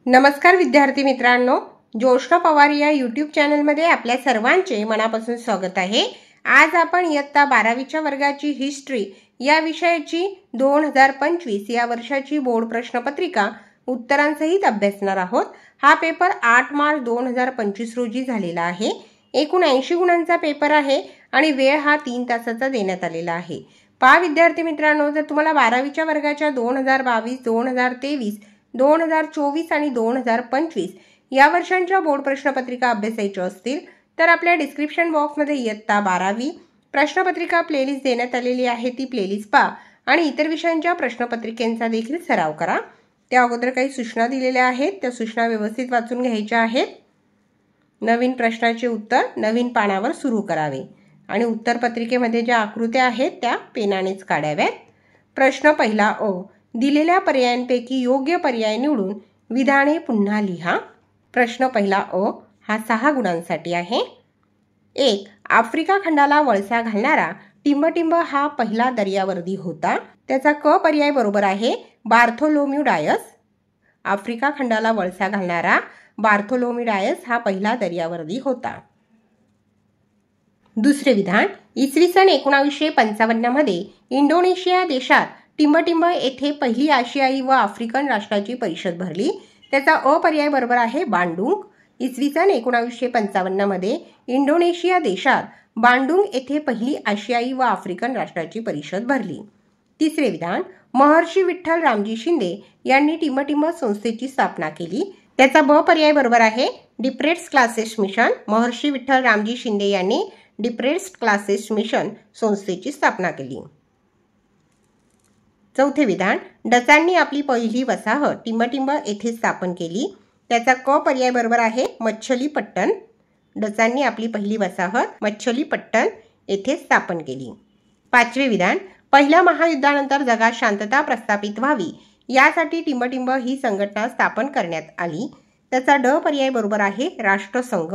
नमस्कार विद्यार्थी मित्रांनो, ज्योष्णा पवार या यूट्यूब चॅनलमध्ये आपल्या सर्वांचे मनापासून स्वागत आहे। आज आपण इयत्ता 12वीच्या वर्गाची हिस्ट्री या विषयाची 2025 या वर्षाची बोर्ड प्रश्नपत्रिका उत्तरांसहित अभ्यासणार आहोत। हा पेपर 8 मार्च 2025 रोजी झालेला आहे। एकूण 80 गुणांचा पेपर आहे आणि वेळ हा 3 तासाचा देण्यात आलेला आहे। पहा विद्यार्थी मित्रांनो, जर तुम्हाला 12वीच्या वर्गाच्या 2022, 2023, 2024 आणि 2025 या वर्षांच्या बोर्ड प्रश्नपत्रिका अभ्यासायच्या असतील तर आपल्या डिस्क्रिप्शन बॉक्समध्ये इयत्ता 12वी प्रश्नपत्रिका प्लेलिस्ट देण्यात आलेली आहे। ती प्लेलिस्ट पहा आणि इतर विषयांच्या प्रश्नपत्रिकांचा देखील सराव करा। त्या अगोदर काही सूचना दिलेल्या आहेत, त्या सूचना व्यवस्थित वाचून घ्यायच्या आहेत। नवीन प्रश्नाचे उत्तर नवीन पानावर सुरू करावे आणि उत्तरपत्रिकेमध्ये ज्या आकृत्या आहेत त्या पेनानेच काढाव्यात। प्रश्न पहिला अ, दिलेल्या पर्यायांपैकी योग्य पर्याय निवडून विधाने पुन्हा लिहा। प्रश्न पहिला अ हा 6 गुणांसाठी आहे। 1. आफ्रिका खंडाला वळसा घालणारा टिंबटिंब हा पहिला दर्यावर्दी होता। त्याचा क पर्याय बरोबर आहे बार्थोलोम्यू डायस। आफ्रिका खंडाला वळसा घालणारा बार्थोलोम्यू डायस हा पहिला दर्यावर्दी होता। दुसरे विधान, इसवी सन 1955 मध्ये इंडोनेशिया देशात टिंबटिंब येथे पहिली आशियाई व आफ्रिकन राष्ट्राची परिषद भरली। त्याचा अ पर्याय बरोबर आहे बांडुंग। इसवी सन 1955 मध्ये इंडोनेशिया देशात बांडुंग येथे पहिली आशियाई व आफ्रिकन राष्ट्राची परिषद भरली। तिसरे विधान, महर्षी विठ्ठल रामजी शिंदे यांनी टिंबटिंब संस्थेची स्थापना केली। त्याचा ब पर्याय बरोबर आहे डिप्रेस्ड क्लासेस मिशन। महर्षी विठ्ठल रामजी शिंदे यांनी डिप्रेस्ड क्लासेस मिशन संस्थेची स्थापना केली। चौथे विधान, डचांनी आपली पहिली वसाहत टिंबटिंब येथे स्थापन केली। त्याचा क पर्याय बरोबर आहे मच्छलीपट्टण। डचांनी आपली पहिली वसाहत मच्छलीपट्टण येथे स्थापन केली। पाचवे विधान, पहिल्या महायुद्धानंतर जगात शांतता प्रस्थापित व्हावी यासाठी टिंबटिंब ही संघटना स्थापन करण्यात आली। त्याचा ड पर्याय बरोबर आहे राष्ट्रसंघ।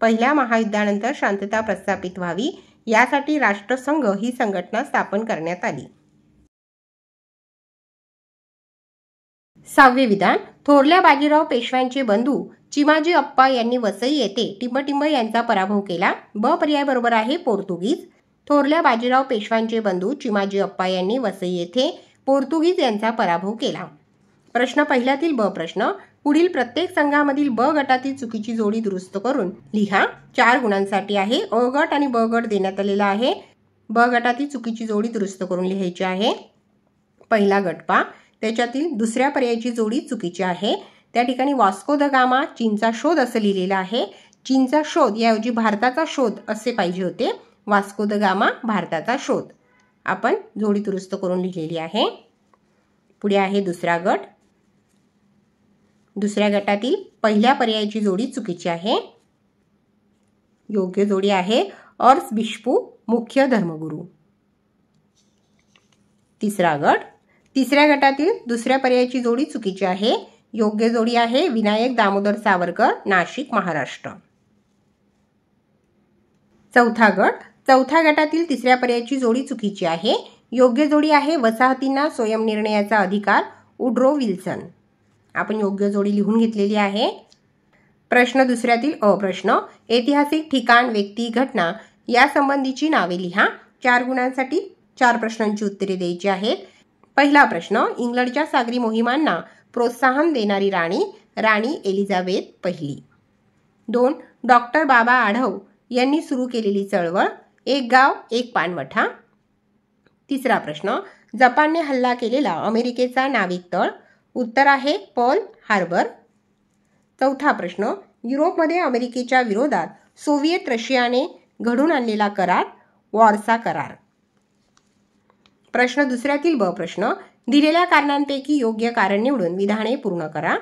पहिल्या महायुद्धानंतर शांतता प्रस्थापित व्हावी यासाठी राष्ट्रसंघ ही संघटना स्थापन करण्यात आली। सहावे विधान, थोरल्या बाजीराव पेशव्यांचे बंधू चिमाजी अप्पा यांनी वसई येथे टिंबटिंब यांचा पराभव केला। ब पर्याय बरोबर आहे पोर्तुगीज। थोरल्या बाजीराव पेशव्यांचे बंधू चिमाजी अप्पा यांनी वसई येथे पोर्तुगीज यांचा पराभव केला। प्रश्न पहिल्यातील ब प्रश्न, पुढील प्रत्येक संघामधील ब गटातील चुकीची जोडी दुरुस्त करून लिहा। 4 गुणांसाठी आहे। अ गट आणि ब गट देण्यात आलेला आहे। ब गटातील चुकीची जोडी दुरुस्त करून लिहायची आहे। पहिला गट पहा, त्याच्यातील दुसऱ्या पर्यायाची जोडी चुकीची आहे। त्या ठिकाणी वास्को द गामा चीनचा शोध असं लिहिलेलं आहे। चीनचा शोध याऐवजी भारताचा शोध असे पाहिजे होते। वास्को द गामा भारताचा शोध। आपण जोडी दुरुस्त करून लिहिलेली आहे। पुढे आहे दुसरा गट। दुसऱ्या गटातील पहिल्या पर्यायाची जोडी चुकीची आहे। योग्य जोडी आहे अर्स बिशपू मुख्य धर्मगुरू। तिसरा गट, तिसऱ्या गटातील दुसऱ्या पर्यायाची जोडी चुकीची आहे। योग्य जोडी आहे विनायक दामोदर सावरकर नाशिक महाराष्ट्र। चौथा गट, चौथ्या गटातील तिसऱ्या पर्यायाची जोडी चुकीची आहे। योग्य जोडी आहे वसाहतींना स्वयंनिर्णयाचा अधिकार वुड्रो विल्सन। आपण योग्य जोडी लिहून घेतलेली आहे। प्रश्न दुसऱ्यातील अ प्रश्न, ऐतिहासिक ठिकाण व्यक्ती घटना या संबंधीची नावे लिहा। 4 गुणांसाठी 4 प्रश्नांची उत्तरे द्यायची आहेत। पहिला प्रश्न, इंग्लंडच्या सागरी मोहिमांना प्रोत्साहन देणारी राणी राणी एलिझाबेथ पहिली। 2. डॉक्टर बाबा आढाव यांनी सुरू केलेली चळवळ एक गाव एक पाणवठा। तिसरा प्रश्न, जपानने हल्ला केलेला अमेरिकेचा नाविक तळ उत्तर आहे पर्ल हार्बर। चौथा प्रश्न, युरोपमध्ये अमेरिकेच्या विरोधात सोव्हिएत रशियाने घडून आणलेला करार वॉर्सा करार। प्रश्न दुसऱ्यातील ब प्रश्न, दिलेल्या कारणांपैकी योग्य कारण निवडून विधाने पूर्ण करा।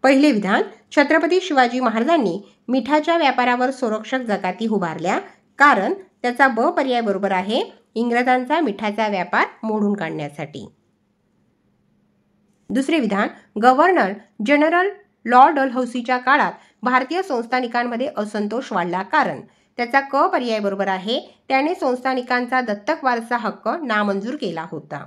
पहिले विधान, छत्रपती शिवाजी महाराजांनी मिठाच्या व्यापारावर संरक्षक जकाती उभारल्या कारण त्याचा ब पर्याय बरोबर आहे इंग्रजांचा मिठाचा व्यापार मोडून काढण्यासाठी। दुसरे विधान, गव्हर्नर जनरल लॉर्ड डलहौसीच्या काळात भारतीय संस्थानिकांमध्ये असंतोष वाढला कारण त्याचा क पर्याय बरोबर आहे त्याने संस्थानिकांचा दत्तक वारसा हक्क नामंजूर केला होता।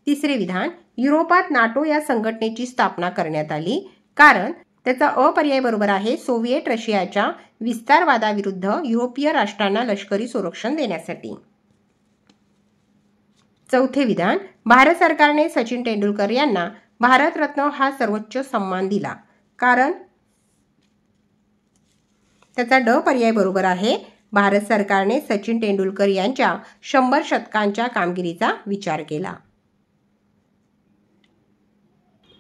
तिसरे विधान, युरोपात नाटो या संघटनेची स्थापना करण्यात आली कारण त्याचा अ पर्याय बरोबर आहे, सोव्हिएट रशियाच्या विस्तारवादाविरुद्ध युरोपीय राष्ट्रांना लष्करी संरक्षण देण्यासाठी. चौथे विधान, भारत सरकारने सचिन तेंडुलकर यांना भारतरत्न हा सर्वोच्च सन्मान दिला, कारण. त्याचा ड पर्याय बरोबर आहे, भारत सरकारने सचिन तेंडुलकर यांच्या 100 शतकांच्या कामगिरीचा विचार केला.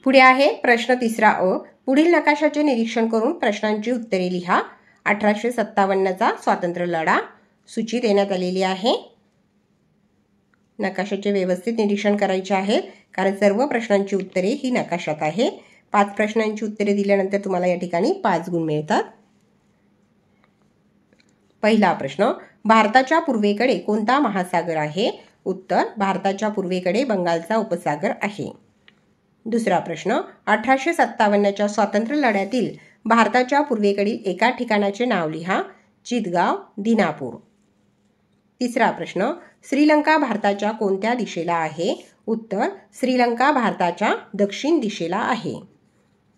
पुढे आहे प्रश्न तिसरा अ. पुढील नकाशाचे निरीक्षण करून प्रश्नांची उत्तरे लिहा. 1857चा स्वातंत्र्य लढा सूची देण्यात आलेली आहे. नकाशाचे व्यवस्थित निरीक्षण करायचे आहेत, कारण सर्व प्रश्नांची उत्तरे ही नकाशात आहे. 5 प्रश्नांची उत्तरे दिल्यानंतर तुम्हाला या ठिकाणी 5 गुण मिळतात. पहिला प्रश्न, भारताच्या पूर्वेकडे कोणता महासागर आहे? उत्तर, भारताच्या पूर्वेकडे बंगालचा उपसागर आहे. दुसरा प्रश्न, 1857च्या स्वातंत्र्य लढ्यातील भारताच्या पूर्वेकडील एका ठिकाणाचे नाव लिहा. चितगाव, दिनापूर. तिसरा प्रश्न, श्रीलंका भारताच्या कोणत्या दिशेला आहे? उत्तर, श्रीलंका भारताच्या दक्षिण दिशेला आहे.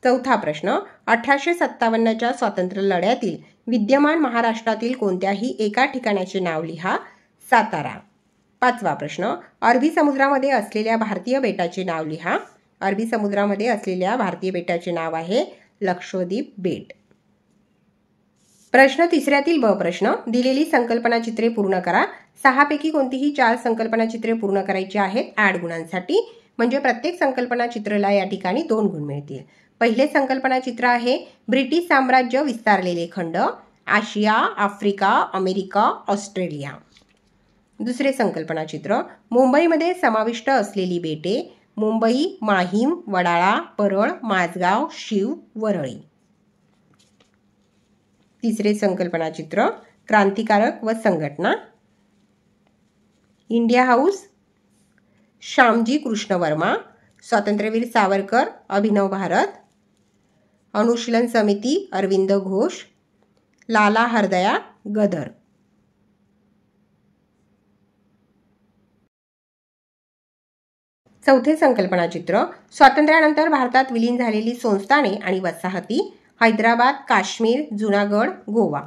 चौथा प्रश्न, 1857च्या स्वातंत्र्य लढ्यातील विद्यमान महाराष्ट्रातील कोणत्याही एका ठिकाणाचे नाव लिहा. सातारा. पाचवा प्रश्न, अरबी समुद्रामध्ये असलेल्या भारतीय बेटाचे नाव लिहा. अरबी समुद्रामध्ये असलेल्या भारतीय बेटाचे नाव आहे लक्षद्वीप बेट. प्रश्न तिसऱ्यातील ब प्रश्न, दिलेली संकल्पना चित्रे पूर्ण करा. 6 पैकी कोणतीही 4 संकल्पना चित्रे पूर्ण करायची आहेत 8 गुणांसाठी, म्हणजे प्रत्येक संकल्पना चित्राला या ठिकाणी 2 गुण मिळतील. पहिले संकल्पना चित्र आहे ब्रिटिश साम्राज्य विस्तारलेले खंड, आशिया, आफ्रिका, अमेरिका, ऑस्ट्रेलिया. दुसरे संकल्पना चित्र मुंबईमध्ये समाविष्ट असलेली बेटे, मुंबई, माहीम, वडाळा, परळ, माझगाव, शीव, वरळी. तिसरे संकल्पना चित्र क्रांतिकारक व संघटना, इंडिया हाऊस, श्यामजी कृष्ण वर्मा, स्वातंत्र्यवीर सावरकर, अभिनव भारत, अनुशीलन समिती, अरविंद घोष, लाला हरदया, गदर. चौथे संकल्पना चित्र स्वातंत्र्यानंतर भारतात विलीन झालेली संस्थाने आणि वसाहती, हैदराबाद, काश्मीर, जुनागड, गोवा.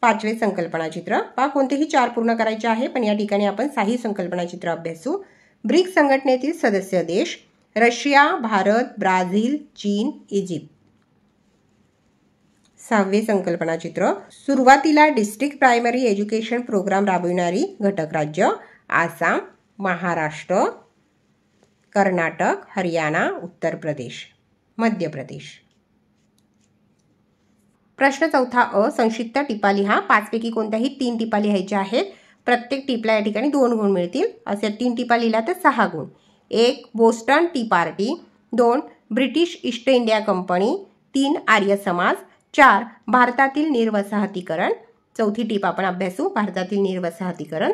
पाचवे संकल्पना चित्र कोणतेही 4 पूर्ण करायचे आहे, पण या ठिकाणी आपण 6 संकल्पना चित्र अभ्यासू. ब्रिक्स संघटनेतील सदस्य देश, रशिया, भारत, ब्राझील, चीन, इजिप्त. 6वे संकल्पना चित्र सुरुवातीला डिस्ट्रिक्ट प्रायमरी एज्युकेशन प्रोग्राम राबविणारी घटक राज्य, आसाम, महाराष्ट्र, कर्नाटक, हरियाणा, उत्तर प्रदेश, मध्य प्रदेश. प्रश्न चौथा अ. संक्षिप्त टिपा लिहा. 5 पैकी कोणत्याही 3 टिपा लिहायच्या आहेत. प्रत्येक टिपला या ठिकाणी 2 गुण मिळतील. असे 3 टिपा लिहिल्या तर 6 गुण. 1. Boston T party, 2. British east India company, 3. Arya Samaj, 4. भारतातील निर्वसाहतीकरण. चौथी टीप आपण अभ्यासू, भारतातील निर्वसाहतीकरण.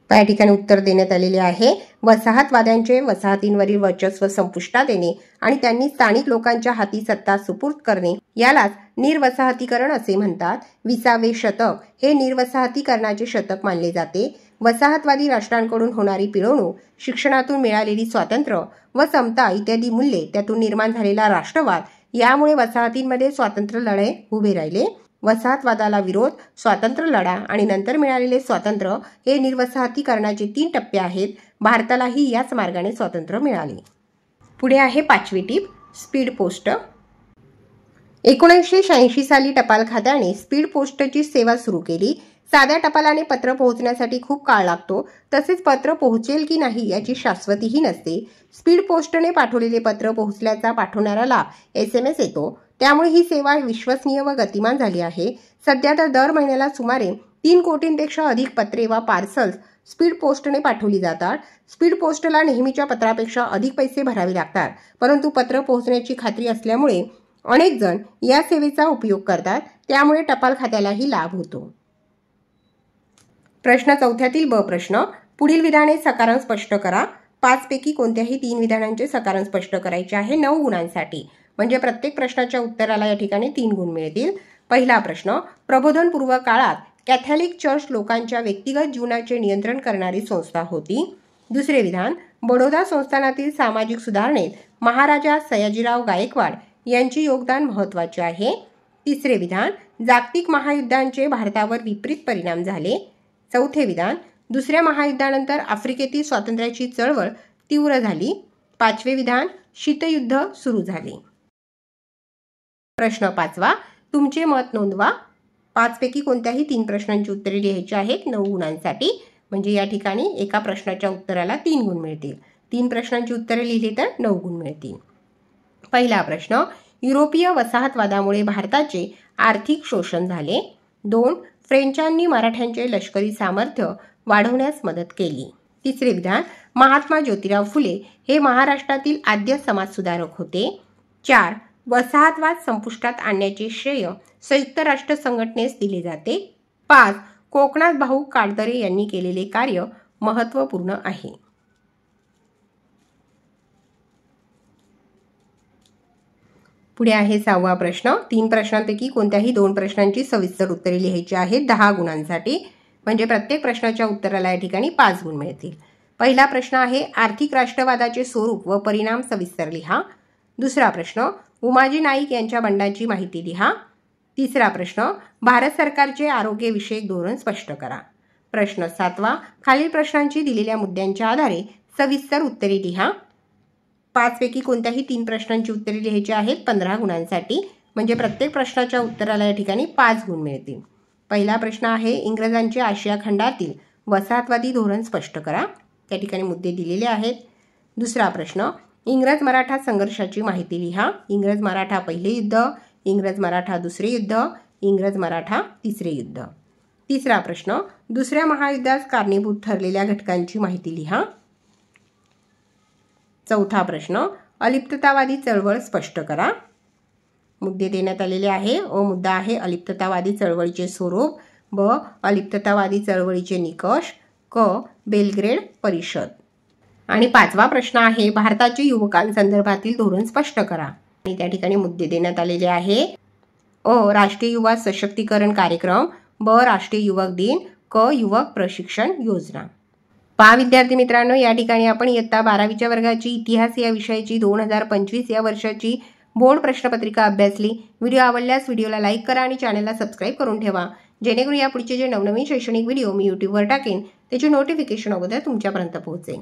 या ठिकाणी उत्तर देण्यात आलेले आहे. वसाहतवाद्यांचे वसाहतींवरील वर्चस्व संपुष्टात येणे आणि त्यांनी स्थानिक लोकांच्या हाती सत्ता सुपूर्द करणे यालाच निर्वसाहतीकरण असे म्हणतात. 20वे शतक हे निर्वसाहतीकरणाचे शतक मानले जाते. वसाहतवादी राष्ट्रांकडून होणारी पिळवणूक, शिक्षणातून मिळालेली स्वातंत्र्य व समता इत्यादी मूल्ये, त्यातून निर्माण झालेला राष्ट्रवाद यामुळे वसाहतींमध्ये स्वातंत्र्य लढे उभे राहिले. वसाहतवादाला विरोध, स्वातंत्र्य लढा आणि नंतर मिळालेले स्वातंत्र्य हे निर्वसाहतीकरणाचे 3 टप्पे आहेत. भारतालाही याच मार्गाने स्वातंत्र्य मिळाले. पुढे आहे 5वी टीप, स्पीड पोस्ट. 1986 साली टपाल खात्याने स्पीड पोस्टची सेवा सुरू केली. साध्या टपालाने पत्र पोहोचण्यासाठी खूप काळ लागतो, तसेच पत्र पोहोचेल की नाही याची शाश्वतीही नसते. स्पीड पोस्टने पाठवलेले पत्र पोहोचल्याचा पाठवणाऱ्याला SMS येतो. त्यामुळे ही सेवा विश्वसनीय व गतिमान झाली आहे. सध्या तर दर महिन्याला सुमारे 3 कोटींपेक्षा अधिक पत्रे व पार्सल्स स्पीड पोस्टने पाठवली जातात. स्पीड पोस्टला नेहमीच्या पत्रापेक्षा अधिक पैसे भरावे लागतात, परंतु पत्र पोहोचण्याची खात्री असल्यामुळे अनेक जण या सेवेचा उपयोग करतात. त्यामुळे टपाल खात्यालाही लाभ होतो. प्रश्न चौथ्यातील ब प्रश्न, पुढील विधाने सकारण स्पष्ट करा. 5 पैकी कोणत्याही 3 विधानांचे सकारण स्पष्ट करायचे आहे 9 गुणांसाठी, म्हणजे प्रत्येक प्रश्नाच्या उत्तराला या ठिकाणी 3 गुण मिळतील. पहिला प्रश्न, प्रबोधनपूर्व काळात कॅथॉलिक चर्च लोकांच्या व्यक्तिगत जीवनाचे नियंत्रण करणारी संस्था होती. दुसरे विधान, बडोदा संस्थानातील सामाजिक सुधारणेत महाराजा सयाजीराव गायकवाड यांचे योगदान महत्त्वाचे आहे. तिसरे विधान, जागतिक महायुद्धांचे भारतावर विपरीत परिणाम झाले. चौथे विधान, दुसऱ्या महायुद्धानंतर आफ्रिकेतील स्वातंत्र्याची चळवळ तीव्र झाली. पाचवे विधान, शीतयुद्ध सुरू झाले. प्रश्न 5वा, तुमचे मत नोंदवा. 5 पैकी कोणत्याही 3 प्रश्नांची उत्तरे लिहायची आहेत 9 गुणांसाठी. म्हणजे या ठिकाणी एका प्रश्नाच्या उत्तराला 3 गुण मिळतील. 3 प्रश्नांची उत्तरे लिहिली तर 9 गुण मिळतील. पहिला प्रश्न, युरोपीय वसाहतवादामुळे भारताचे आर्थिक शोषण झाले. 2. फ्रेंचांनी मराठ्यांचे लष्करी सामर्थ्य वाढवण्यास मदत केली. तिसरे विधान, महात्मा ज्योतिराव फुले हे महाराष्ट्रातील आद्य समाजसुधारक होते. 4. वसाहतवाद संपुष्टात आणण्याचे श्रेय संयुक्त राष्ट्र संघटनेस दिले जाते. 5. कोकणात भाऊ काळदरे यांनी केलेले कार्य महत्त्वपूर्ण आहे. पुढे आहे 6वा प्रश्न. 3 प्रश्नांपैकी कोणत्याही 2 प्रश्नांची सविस्तर उत्तरे लिहायची आहेत 10 गुणांसाठी. म्हणजे प्रत्येक प्रश्नाच्या उत्तराला या ठिकाणी 5 गुण मिळतील. पहिला प्रश्न आहे, आर्थिक राष्ट्रवादाचे स्वरूप व परिणाम सविस्तर लिहा. दुसरा प्रश्न, उमाजी नाईक यांच्या बंडाची माहिती लिहा. तिसरा प्रश्न, भारत सरकारचे आरोग्यविषयक धोरण स्पष्ट करा. प्रश्न 7वा, खालील प्रश्नांची दिलेल्या मुद्द्यांच्या आधारे सविस्तर उत्तरे लिहा. 5 पैकी कोणत्याही 3 प्रश्नांची उत्तरे लिहायची आहेत 15 गुणांसाठी. म्हणजे प्रत्येक प्रश्नाच्या उत्तराला या ठिकाणी 5 गुण मिळतील. पहिला प्रश्न आहे, इंग्रजांचे आशिया खंडातील वसाहतवादी धोरण स्पष्ट करा. त्या ठिकाणी मुद्दे दिलेले आहेत. दुसरा प्रश्न, इंग्रज मराठा संघर्षाची माहिती लिहा. इंग्रज मराठा पहिले युद्ध, इंग्रज मराठा दुसरे युद्ध, इंग्रज मराठा तिसरे युद्ध. तिसरा प्रश्न, दुसऱ्या महायुद्धास कारणीभूत ठरलेल्या घटकांची माहिती लिहा. चौथा प्रश्न, अलिप्ततावादी चळवळ स्पष्ट करा. मुद्दे देण्यात आलेले आहे. मुद्दा आहे अलिप्ततावादी चळवळीचे स्वरूप. ब. अलिप्ततावादी चळवळीचे निकष. क. बेलग्रेड परिषद. आणि 5वा प्रश्न आहे, भारताचे युवकांसंदर्भातील धोरण स्पष्ट करा. आणि त्या ठिकाणी मुद्दे देण्यात आलेले आहे. अ. राष्ट्रीय युवा सशक्तीकरण कार्यक्रम. ब. राष्ट्रीय युवक दिन. क. युवक प्रशिक्षण योजना. पहा विद्यार्थी मित्रांनो, या ठिकाणी आपण इयत्ता 12वीच्या वर्गाची इतिहास या विषयाची 2025 या वर्षाची बोर्ड प्रश्नपत्रिका अभ्यासली. व्हिडिओ आवडल्यास व्हिडिओला लाईक करा आणि चॅनलला सबस्क्राईब करून ठेवा, जेणेकरून या पुढचे जे नवनवीन शैक्षणिक व्हिडिओ मी यूट्यूबवर टाकेन त्याची नोटिफिकेशन अगोदर तुमच्यापर्यंत पोहोचेल.